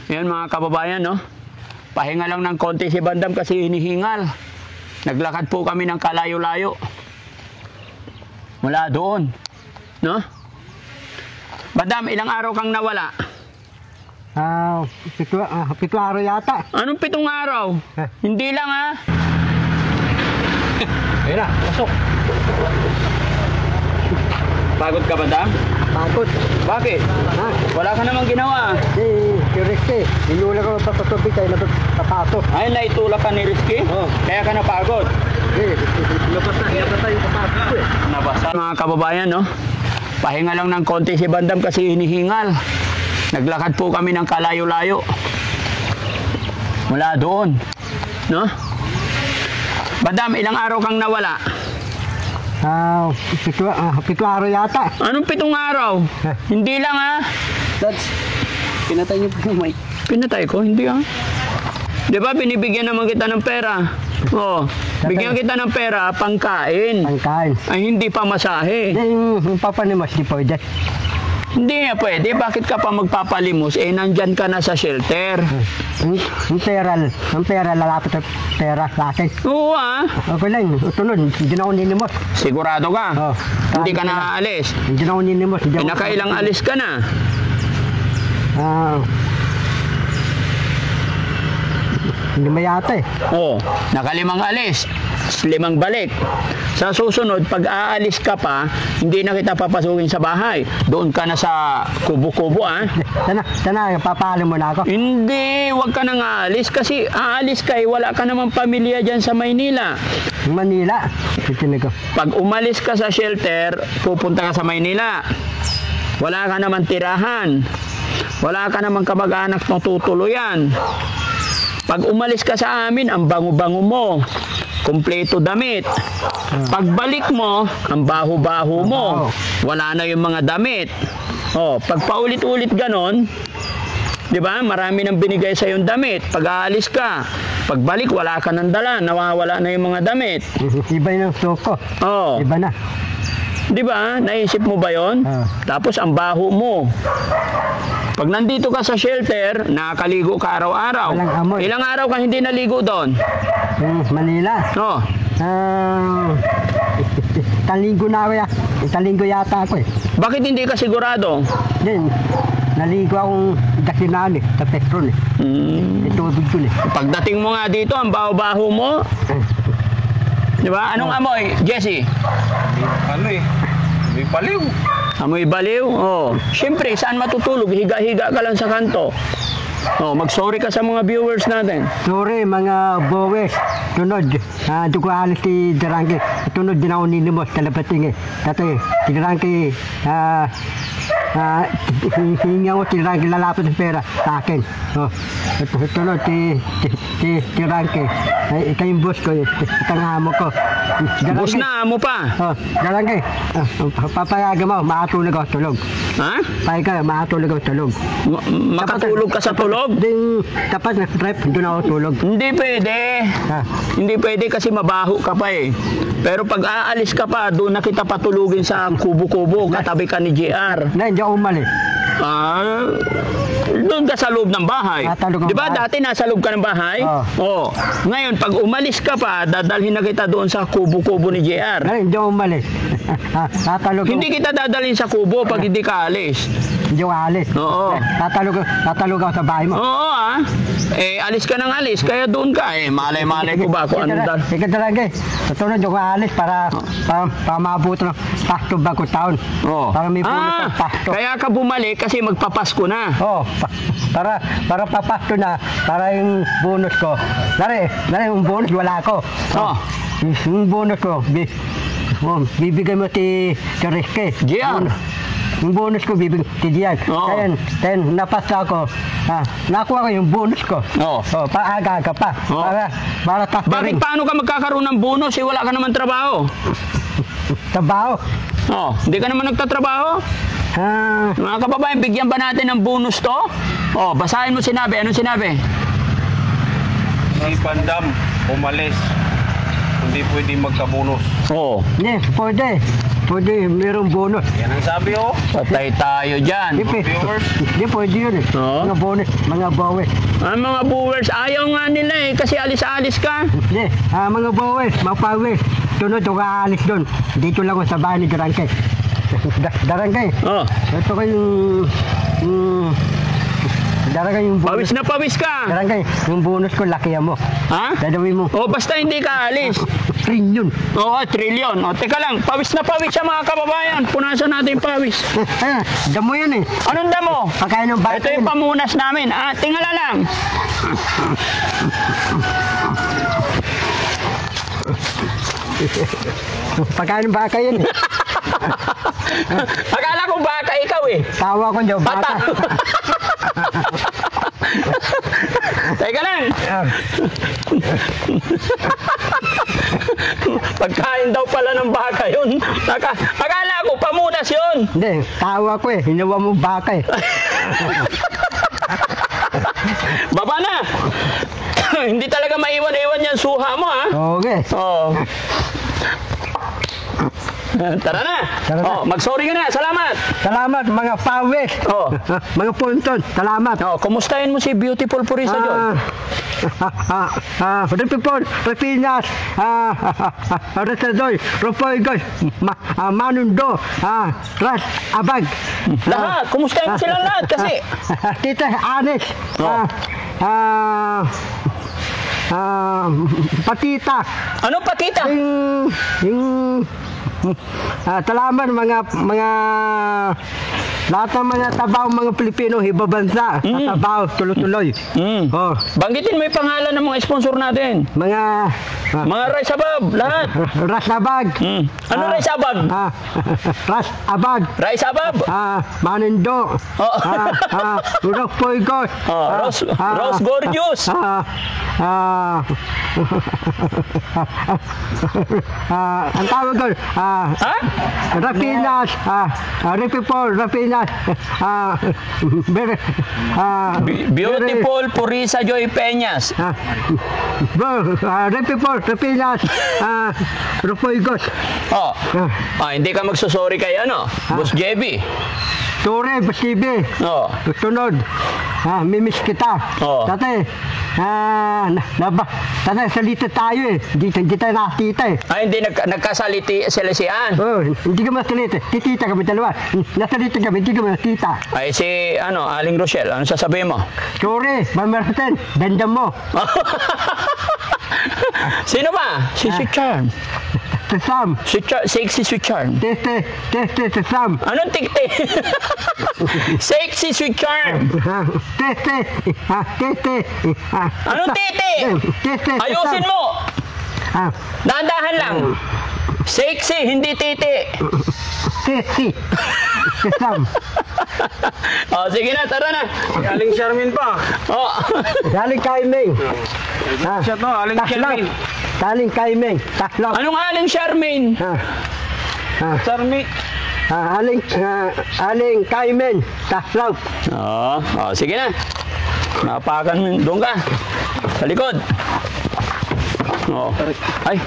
Yan mga kababayan, no? Pahinga lang ng konti si Bandam kasi hinihingal. Naglakad po kami ng kalayo-layo. Mula doon, no? Bandam, ilang araw kang nawala? 7 araw yata. Anong 7 araw? Hindi lang, ha? Ayun na, pasok. Pagod ka, Bandam? Pagod. Bakit? Wala ka namang ginawa. Si Rizky, inulak ko pa sa tubig tayo napapasok. Ay, naitulak ka ni Rizky? Kaya ka napagod? Nabasa tayo napapasok ko eh. Nabasa. Mga kababayan, no? Pahinga lang ng konti si Bandam kasi hinihingal. Naglakad po kami ng kalayo-layo. Mula doon, no? Bandam, ilang araw kang nawala? 7 araw yata. Anong 7 araw? Hindi lang, ha? Dads, pinatay niyo po yung mic. Pinatay ko? Hindi, ha? Di ba binibigyan naman kita ng pera? Oo. Bigyan kita ng pera, pangkain. Pangkain. Ay, hindi pa masahe. Yung papanimos, di pwede. Hindi nga pwede. Bakit ka pa magpapalimos? Eh, nandyan ka na sa shelter. Yung pera, lalapit sa pera sa akin. Oo, ha? Okay lang, tunod, hindi na ako ninimos. Sigurado ka? Hindi ka na aalis? Hindi na ako ninimos. Eh, nakailang alis ka na? Lima yata eh. Oo, nakalimang alis. 5 balik. Sa susunod, pag aalis ka pa, hindi na kita papasukin sa bahay. Doon ka na sa kubo-kubo, ha? Sana, papaalam mo na ako. Hindi, wag ka nang aalis kasi aalis ka eh, wala ka namang pamilya dyan sa Maynila. Manila. Titinig ko. Pag umalis ka sa shelter, pupunta ka sa Maynila. Wala ka naman tirahan. Wala ka namang kamag-anak na tutuluyan. Pag umalis ka sa amin, ang bango-bango mo. Kompleto damit. Pagbalik mo, ang baho-baho mo. Wala na yung mga damit. Pag paulit-ulit ganon, di ba? Marami nang binigay sa yung damit. Pag aalis ka, pagbalik wala ka nang dala, nawawala na yung mga damit. Iba yung suko. Iba na. Di ba? Naisip mo ba yon? Tapos ang baho mo. Pag nandito ka sa shelter, nakakaligo ka araw-araw. Ilang araw ka hindi naligo doon? Manila? Talinggo na ako ya. Talinggo yata ako eh. Bakit hindi ka sigurado? Then, naligo akong dakinaan eh, sa Petron eh. Itubig dun eh. Pagdating mo nga dito, ang baho-baho mo. Di ba? Anong amoy, Jesse? Ano eh? May baliw. Amoy baliw? Siyempre, saan matutulog? Higa-higa ka lang sa kanto. Mag-sorry ka sa mga viewers natin. Sorry, mga viewers. Tunod. Doon ko alis si Darangke. Tunod din ako ninimos. Talapating eh. Dati, si Darangke, hingi ako si Darangke lalapit ng pera sa akin. Tunod, si Darangke. Ikaw yung boss ko. Itang amo ko. Boss na amo pa? Darangke, papayagan mo, makatulog ako tulog. Ha? Payagan, makatulog ako tulog. Makatulog ka sa tulog? Dapat na trip, doon ako tulog. Hindi pwede. Hindi pwede kasi mabaho ka pa eh. Pero pag aalis ka pa, doon na kita patulugin sa kubo-kubo, katabi ka ni JR. Hindi ako umalis. Doon ka sa loob ng bahay. Di ba dati nasa loob ka ng bahay? Ngayon, pag umalis ka pa, dadalhin na kita doon sa kubo-kubo ni JR. Hindi ako umalis. Hindi kita dadalhin sa kubo pag hindi ka alis. Hindi ako alis. Tatalog ako sa bahay mo. Alis ka ng alis, kaya doon ka eh. Malay-malay ko ba kung ano dahil. Ika talaga eh. Tunod ako alis para maabot ng pasto bago taon. Para may bonus ng pasto. Kaya ka bumalik kasi magpapasko na. Para papasto na, para yung bonus ko. Dari yung bonus wala ko. Yung bonus ko, bibigay mo si Rizky. Yung bonus ko bibigay si Gian. Kaya napasa ako. Nakuha ko yung bonus ko. Paaga-aga pa. Para bakit paano ka magkakaroon ng bonus? Wala ka naman trabaho. Trabaho? Hindi ka naman nagtatrabaho? Mga kababayan, bigyan ba natin ng bonus to? Basahin mo sinabi. Anong sinabi? Si Bandam, umalis. Hindi pwede magkabonus. Hindi, pwede. Pwede, merong bonus. Yan ang sabi oh. Patay tayo dyan. Di, Viewers. di pwede yun eh. Oo. Mga bonus, mga bawi. Ang mga viewers, ayaw nga nila eh, kasi alis-alis ka. Hindi, mga bawi, mga pawi. Tunod, huwag aalis doon. Dito lang ako sa bahay ni Darangkay. Darangkay, Oh, ito ko yung Darangkay yung bonus. pawis na pawis ka. Darangkay, yung bonus ko, lakihan mo. Ha? Dadawin mo. O, basta hindi ka alis. Trillion. Oo, trilyon. O, teka lang, pawis na pawis siya mga kababayan. Punasan natin yung pawis. Damo yan eh. Anong damo? Pagkain ng bata Ito yung pamunas namin. Ah, tingala lang. Pagkain ng baka yan eh. Akala ko baka ikaw eh. Tawa ko dyan, Bata. bata. Teka lang. Pagkain daw pala ng baka yun. Akala ko pamunas yun. Hindi, tawa ko eh. Hinawa mo baka eh. Baba na. Hindi talaga maiwan-iwan yan suha mo ha. Okay. Oo. Tara na. Tara na. Oh, mag-sorry ka na. Salamat. Salamat mga pawis. Oh. Mga punton. Salamat. Oh, kumustahin mo si Beautiful Purisa Joy? Repipon, Repinas, Resadoy, Ropoygoy, Manundo, Ras, Abag. Lahat. Kumustahin mo silang lahat kasi. Tita Anis, Patita, Anong patita? yung salamat mga lahat ng mga tabaw mga Pilipino ibabansa tabaw tuloy-tuloy. Oh, Banggitin mo yung pangalan ng mga sponsor natin. mga Mga Rice Abab, lahat. Rasabag. Ano Rice Abab? Rasabag. Rice Abab? Manindo. Oh. Ropoygoy. Rose Gorgeous. Ang tawag ko, Ha? Rapinas, Repipol, Rapinas, Beautiful Purisa Joy Peñas. Repipol, Rapinas, Rupoygos, Oh. Hindi ka magsusorry kay ano? Boss JB. Tore, Basibe, Oh. Tunod, mimis kita. Oo. Tate, tate, salita tayo eh. Di tayo nakita eh. Hindi nagkasaliti sila siyan. Oh, hindi ka masalita. Titita kami dalawa. Nasalita kami, hindi ka makita. Ay si Aling Rochelle, ano sasabihin mo? Sorry, Mamerten, bendam mo. Sino ba? Si Sweet Charm. Sam, Sexy Sweet Charm. teste, Sam. Anong tikti? Sexy Sweet Charm. Teste. Anong titi? Teste. Ayusin mo. Dahan-dahan lang. Sexy, hindi titi. Testi. Sam. Sige na, tara na. Aling Charmin pa. Oh. Galing kay Meng. Siya to, Aling Charmin. Galing kay Meng. Taslap. Anong Aling Charmin? Charmin. Aling kay Meng. Taslap. Sige na. Napakan doon ka. Sa likod. Ay.